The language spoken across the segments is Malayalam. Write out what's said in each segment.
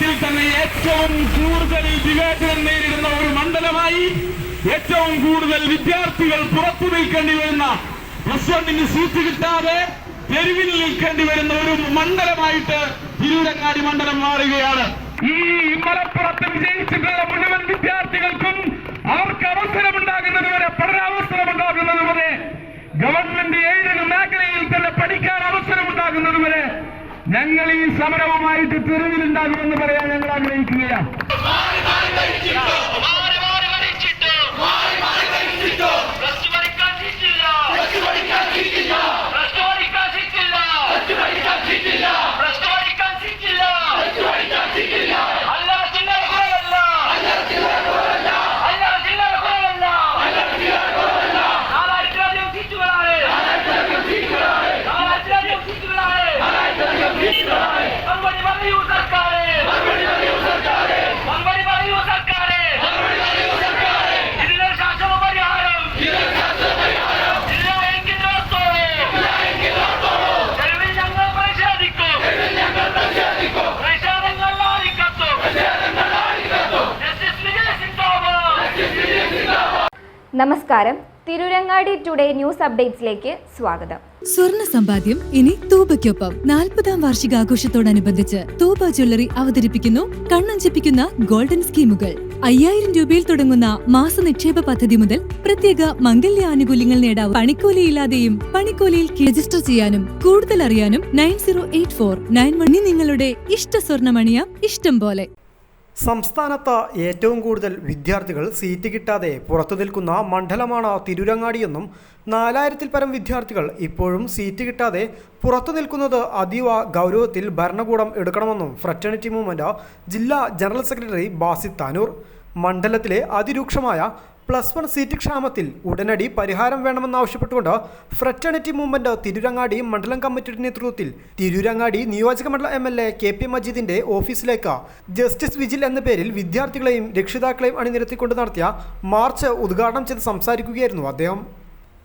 കേരളത്തിൽ തന്നെ ഏറ്റവും കൂടുതൽ വിവേചനം നേരിടുന്ന ഒരു മണ്ഡലമായി, ഏറ്റവും കൂടുതൽ വിദ്യാർത്ഥികൾ പുറത്തു നിൽക്കേണ്ടി വരുന്ന, +1 സീറ്റ് കിട്ടാതെ തെരുവിൽ നിൽക്കേണ്ടി വരുന്ന ഒരു മണ്ഡലമായിട്ട് തിരൂരങ്ങാടി മണ്ഡലം മാറുകയാണ്. ഈ മലപ്പുറത്ത് വിജയിച്ചിട്ടുള്ള മുഴുവൻ വിദ്യാർത്ഥികൾക്കും അവർക്ക് അവസരമുണ്ടാകുന്നതുവരെ, പഠനാവസരമുണ്ടാകുന്നതുവരെ, ഗവൺമെന്റ് എയ്ഡഡ് മേഖലയിൽ തന്നെ പഠിക്കാൻ അവസരമുണ്ടാകുന്നതുവരെ ഞങ്ങൾ ഈ സമരവുമായിട്ട് തെരുവിലുണ്ടാകുമെന്ന് പറയാൻ ഞങ്ങൾ ആഗ്രഹിക്കുകയാണ്. നമസ്കാരം, തിരൂരങ്ങാടി ടുഡേ ന്യൂസ് അപ്ഡേറ്റ്സിലേക്ക് സ്വാഗതം. സ്വർണ്ണ സമ്പാദ്യം ഇനി തൂബയ്ക്കൊപ്പം 40ാം വാർഷികാഘോഷത്തോടനുബന്ധിച്ച് തൂബ ജ്വല്ലറി അവതരിപ്പിക്കുന്നു കണ്ണഞ്ചിപ്പിക്കുന്ന ഗോൾഡൻ സ്കീമുകൾ. 5000 രൂപയിൽ തുടങ്ങുന്ന മാസ നിക്ഷേപ പദ്ധതി മുതൽ പ്രത്യേക മംഗല്യ ആനുകൂല്യങ്ങൾ നേടാവും. പണിക്കൂലിയില്ലാതെയും പണിക്കൂലിയിൽ രജിസ്റ്റർ ചെയ്യാനും കൂടുതൽ അറിയാനും 908491 നിങ്ങളുടെ ഇഷ്ട സ്വർണ്ണമണിയാം ഇഷ്ടം പോലെ. സംസ്ഥാനത്ത് ഏറ്റവും കൂടുതൽ വിദ്യാർത്ഥികൾ സീറ്റ് കിട്ടാതെ പുറത്തു നിൽക്കുന്ന മണ്ഡലമാണ് തിരൂരങ്ങാടിയെന്നും 4000-ൽ പരം വിദ്യാർത്ഥികൾ ഇപ്പോഴും സീറ്റ് കിട്ടാതെ പുറത്തു നിൽക്കുന്നത് അതീവ ഗൗരവത്തിൽ ഭരണകൂടം എടുക്കണമെന്നും ഫ്രറ്റേണിറ്റി മൂവ്മെന്റ് ജില്ലാ ജനറൽ സെക്രട്ടറി ബാസിത് താനൂർ. മണ്ഡലത്തിലെ അതിരൂക്ഷമായ +1 സീറ്റ് ക്ഷാമത്തിൽ ഉടനടി പരിഹാരം വേണമെന്നാവശ്യപ്പെട്ടുകൊണ്ട് ഫ്രറ്റേണിറ്റി മൂവ്മെന്റ് തിരൂരങ്ങാടി മണ്ഡലം കമ്മിറ്റിയുടെ നേതൃത്വത്തിൽ തിരൂരങ്ങാടി നിയോജക മണ്ഡലം MLA KP മജീദിന്റെ ഓഫീസിലേക്ക് ജസ്റ്റിസ് വിജിൽ എന്ന പേരിൽ വിദ്യാർത്ഥികളെയും രക്ഷിതാക്കളെയും അണിനിരത്തിക്കൊണ്ട് നടത്തിയ മാർച്ച് ഉദ്ഘാടനം ചെയ്ത് സംസാരിക്കുകയായിരുന്നു അദ്ദേഹം.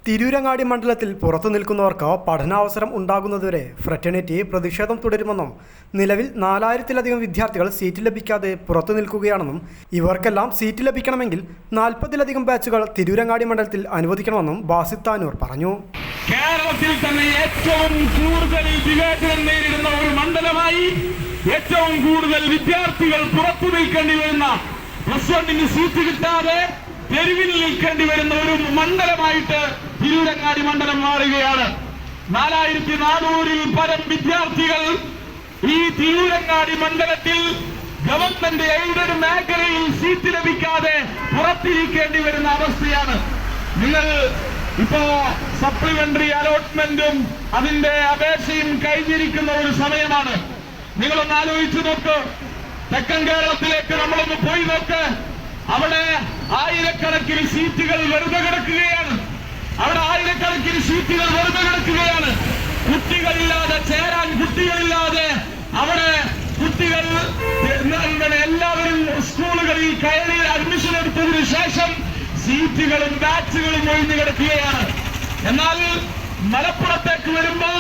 തിരൂരങ്ങാടി മണ്ഡലത്തിൽ പുറത്തു നിൽക്കുന്നവർക്ക് പഠനാവസരം ഉണ്ടാകുന്നതുവരെ ഫ്രറ്റേണിറ്റി പ്രതിഷേധം തുടരുമെന്നും നിലവിൽ 4000-ലധികം വിദ്യാർത്ഥികൾ സീറ്റ് ലഭിക്കാതെ പുറത്തു നിൽക്കുകയാണെന്നും ഇവർക്കെല്ലാം സീറ്റ് ലഭിക്കണമെങ്കിൽ 40-ലധികം ബാച്ചുകൾ തിരൂരങ്ങാടി മണ്ഡലത്തിൽ അനുവദിക്കണമെന്നും ബാസിത് താനൂർ പറഞ്ഞു. കേരളത്തിൽ തന്നെ ഏറ്റവും കൂടുതൽ വിവേചനം നേരിടുന്ന ഒരു മണ്ഡലമായി, ഏറ്റവും കൂടുതൽ വിദ്യാർത്ഥികൾ പുറത്തു നിൽക്കേണ്ടി വരുന്ന, +1 സീറ്റ് കിട്ടാതെ തെരുവിൽ നിൽക്കേണ്ടി വരുന്ന ഒരു മണ്ഡലമായിട്ട് തിരൂരങ്ങാടി മണ്ഡലം മാറുകയാണ്. 4400-ൽ പരം വിദ്യാർത്ഥികൾ ഈ തിരൂരങ്ങാടി മണ്ഡലത്തിൽ ഗവൺമെന്റ് എയ്ഡഡ് മേഖലയിൽ സീറ്റ് ലഭിക്കാതെ പുറത്തിരിക്കേണ്ടി വരുന്ന അവസ്ഥയാണ്. നിങ്ങൾ ഇപ്പോ സപ്ലിമെന്ററി അലോട്ട്മെന്റും അതിന്റെ അപേക്ഷയും കഴിഞ്ഞിരിക്കുന്ന ഒരു സമയമാണ്. നിങ്ങളൊന്ന് ആലോചിച്ചു നോക്ക്. തെക്കൻ കേരളത്തിലേക്ക് നമ്മളൊന്ന് പോയി നോക്ക്. അവിടെ ആയിരക്കണക്കിന് സീറ്റുകൾ വെറുതെ കിടക്കുകയാണ്. കുട്ടികളില്ലാതെ, ചേരാൻ കുട്ടികളില്ലാതെ അവിടെ കുട്ടികൾ എല്ലാവരും സ്കൂളുകളിൽ കയറി അഡ്മിഷൻ എടുത്തതിനു ശേഷം സീറ്റുകളും ബാച്ചുകളും ഒഴിഞ്ഞു കിടക്കുകയാണ്. എന്നാൽ മലപ്പുറത്തേക്ക് വരുമ്പോ,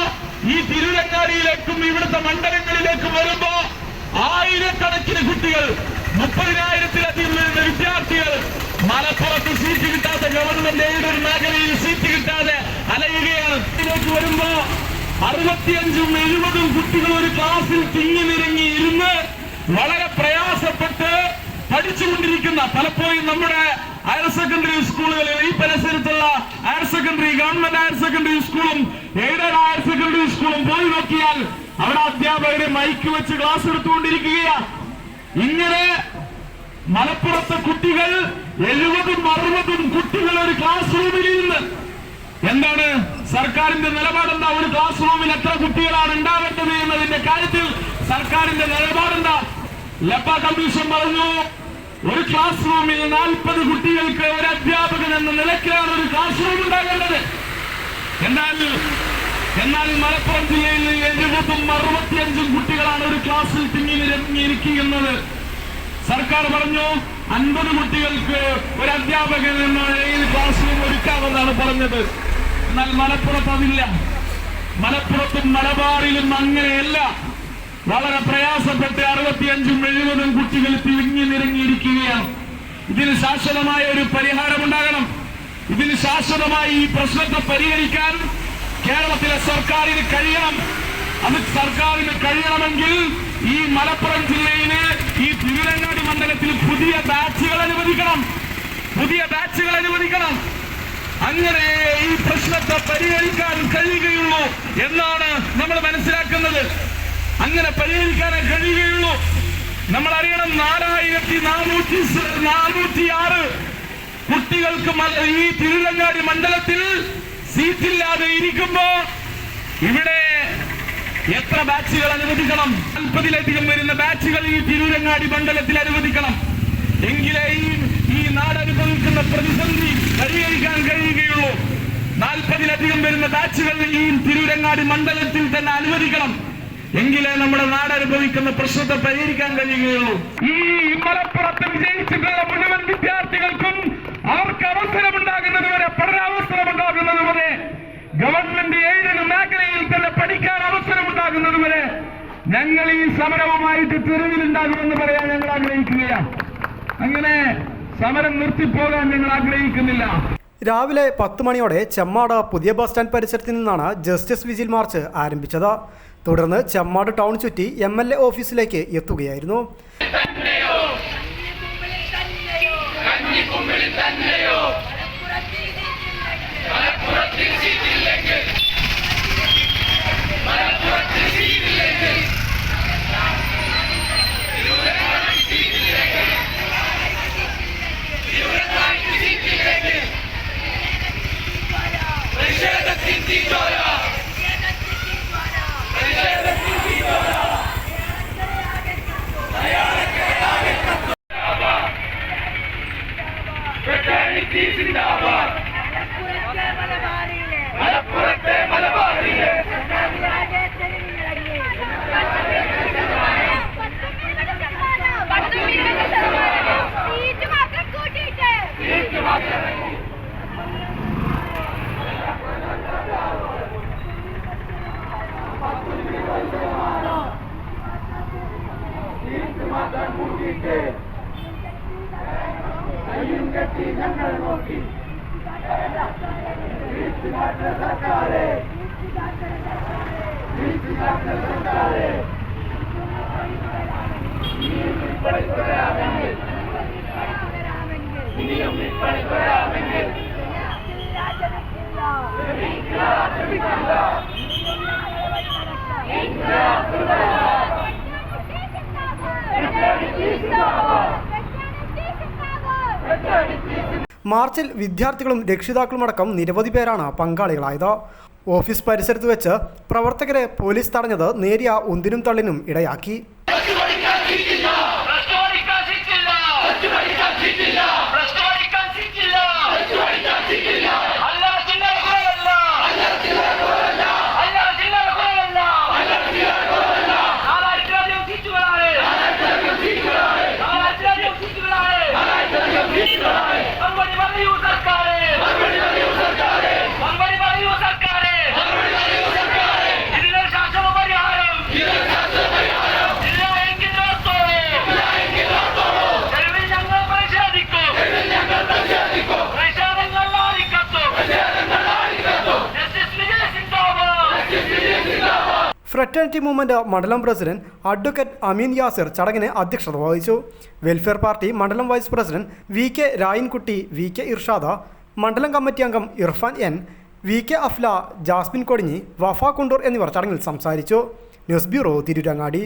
ഈ തിരൂരങ്ങാടിയിലേക്കും ഇവിടുത്തെ മണ്ഡലങ്ങളിലേക്കും വരുമ്പോ ആയിരക്കണക്കിന് കുട്ടികൾ, 30,000-ലധികം വിദ്യാർത്ഥികൾ മലപ്പുറത്ത് സീറ്റ് കിട്ടാത്ത, ഗവൺമെന്റ് എയ്ഡഡ് മേഖലയിൽ സീറ്റ് കിട്ടാതെ അലയുകയാണ്. ഇതിലേക്ക് വരുമ്പോ 65-70 കുട്ടികൾ ഒരു ക്ലാസ്സിൽ തിങ്ങി നിരങ്ങി ഇരുന്ന് വളരെ പ്രയാസപ്പെട്ട് പഠിച്ചുകൊണ്ടിരിക്കുന്ന, പലപ്പോഴും നമ്മുടെ ഹയർ സെക്കൻഡറി സ്കൂളുകളിൽ, ഈ പരിസരത്തുള്ള higher secondary, government higher secondary സ്കൂളും എയ്ഡഡ് ഹയർ സെക്കൻഡറി സ്കൂളും പോയി നോക്കിയാൽ അവിടെ അധ്യാപകരെ മൈക്ക് വെച്ച് ക്ലാസ് എടുത്തുകൊണ്ടിരിക്കുകയാണ്. ഇങ്ങനെ മലപ്പുറത്തെ കുട്ടികൾ 70-60 കുട്ടികൾ ഒരു ക്ലാസ് റൂമിൽ ഇരുന്ന്, എന്താണ് സർക്കാരിന്റെ നിലപാടെന്താ? ഒരു ക്ലാസ് റൂമിൽ എത്ര കുട്ടികളാണ് ഉണ്ടാവേണ്ടത് എന്നതിന്റെ കാര്യത്തിൽ സർക്കാരിന്റെ നിലപാടെന്താ? ലപ്പ കമ്മീഷൻ പറഞ്ഞു, ഒരു ക്ലാസ് റൂമിൽ 40 കുട്ടികൾക്ക് ഒരു അധ്യാപകൻ എന്ന നിലയ്ക്കാണ് ഒരു ക്ലാസ് റൂം ഉണ്ടാകേണ്ടത്. എന്നാൽ മലപ്പുറം ജില്ലയിൽ 70-65 കുട്ടികളാണ് ഒരു ക്ലാസ്സിൽ തിങ്ങി നിരങ്ങിയിരിക്കുന്നത്. സർക്കാർ പറഞ്ഞു 50 കുട്ടികൾക്ക് ഒരു അധ്യാപകൻ എന്ന നിലയിൽ ക്ലാസ് റൂം ഒരുക്കാമെന്നാണ് പറഞ്ഞത്. എന്നാൽ മലപ്പുറത്ത് അതില്ല. മലപ്പുറത്തും മലബാറിലും അങ്ങനെയല്ല. വളരെ പ്രയാസപ്പെട്ട് 65 65-ഉം 70-ഉം കുട്ടികൾ തിങ്ങി നിറങ്ങിയിരിക്കുകയാണ്. ഇതിന് ശാശ്വതമായ ഒരു പരിഹാരമുണ്ടാകണം. ഇതിന് ശാശ്വതമായി ഈ പ്രശ്നത്തെ പരിഹരിക്കാൻ കേരളത്തിലെ സർക്കാരിന് കഴിയണം. അത് സർക്കാരിന് കഴിയണമെങ്കിൽ ഈ മലപ്പുറം ജില്ലയിലെ ഈ തിരുരങ്ങാടി മണ്ഡലത്തിൽ പുതിയ ബാച്ചുകൾ അനുവദിക്കണം. അങ്ങനെ ഈ പ്രശ്നത്തെ പരിഹരിക്കാൻ കഴിയുകയുള്ളൂ എന്നാണ് നമ്മൾ മനസ്സിലാക്കുന്നത്. അങ്ങനെ പരിഹരിക്കാനേ കഴിയുകയുള്ളൂ. നമ്മൾ അറിയണം, 4406 കുട്ടികൾക്ക് ഈ തിരുരങ്ങാടി മണ്ഡലത്തിൽ സീറ്റില്ലാതെ ഇരിക്കുമ്പോ ഇവിടെ എത്ര ബാച്ചുകൾ അനുവദിക്കണം? 40-ലധികം വരുന്ന ബാച്ചുകൾ ഈ തിരുരങ്ങാടി മണ്ഡലത്തിൽ അനുവദിക്കണം. എങ്കിലേ ഈ നാട് അനുഭവിക്കുന്ന പ്രതിസന്ധി പരിഹരിക്കാൻ കഴിയുകയുള്ളൂ. 40-ലധികം വരുന്ന ബാച്ചുകൾ ഈ തിരുരങ്ങാടി മണ്ഡലത്തിൽ തന്നെ അനുവദിക്കണം. എങ്കിലേ നമ്മുടെ നാട് അനുഭവിക്കുന്ന പ്രശ്നത്തെ പരിഹരിക്കാൻ കഴിയുകയുള്ളൂ. ഈ മലപ്പുറത്ത് വിജയിച്ചിട്ടുള്ള മുഴുവൻ വിദ്യാർത്ഥികൾക്കും അവർക്ക് അവസരമുണ്ടാകുന്നതുവരെ, പഠനാവസരമുണ്ടാകുന്നതുവരെ, ഗവൺമെന്റ് എയ്ഡഡ് മേഖലയിൽ തന്നെ പഠിക്കാൻ അവസരമുണ്ടാകുന്നതുവരെ ഞങ്ങൾ ഈ സമരവുമായിട്ട് തെരുവിലുണ്ടാകുമെന്ന് പറയാൻ ഞങ്ങൾ ആഗ്രഹിക്കുകയാണ്. അങ്ങനെ സമരം നിർത്തിപ്പോകാൻ ഞങ്ങൾ ആഗ്രഹിക്കുന്നില്ല. രാവിലെ 10 മണിയോടെ ചെമ്മാട് പുതിയ ബസ് സ്റ്റാൻഡ് പരിസരത്ത് നിന്നാണ് ജസ്റ്റിസ് വിജിൽ മാർച്ച് ആരംഭിച്ചത്. തുടർന്ന് ചെമ്മാട് ടൗൺ ചുറ്റി MLA ഓഫീസിലേക്ക് എത്തുകയായിരുന്നു. മാർച്ചിൽ വിദ്യാർത്ഥികളും രക്ഷിതാക്കളുമടക്കം നിരവധി പേരാണ് പങ്കാളികളായത്. ഓഫീസ് പരിസരത്ത് വെച്ച് പ്രവർത്തകരെ പോലീസ് തടഞ്ഞത് നേരിയ ഉന്തിനും തള്ളിനും ഇടയാക്കി. ഫ്രറ്റേണിറ്റി മൂവ്മെന്റ് മണ്ഡലം പ്രസിഡന്റ് അഡ്വക്കേറ്റ് അമീൻ യാസിർ ചടങ്ങിന് അധ്യക്ഷത വഹിച്ചു. വെൽഫെയർ പാർട്ടി മണ്ഡലം vice president VK Rayinkutty, VK Irshada, മണ്ഡലം കമ്മിറ്റി അംഗം ഇർഫാൻ N, VK അഫ്ല, ജാസ്മിൻ കൊടിഞ്ഞി, വഫ കുണ്ടൂർ എന്നിവർ ചടങ്ങിൽ സംസാരിച്ചു. News bureau, Tirurangadi.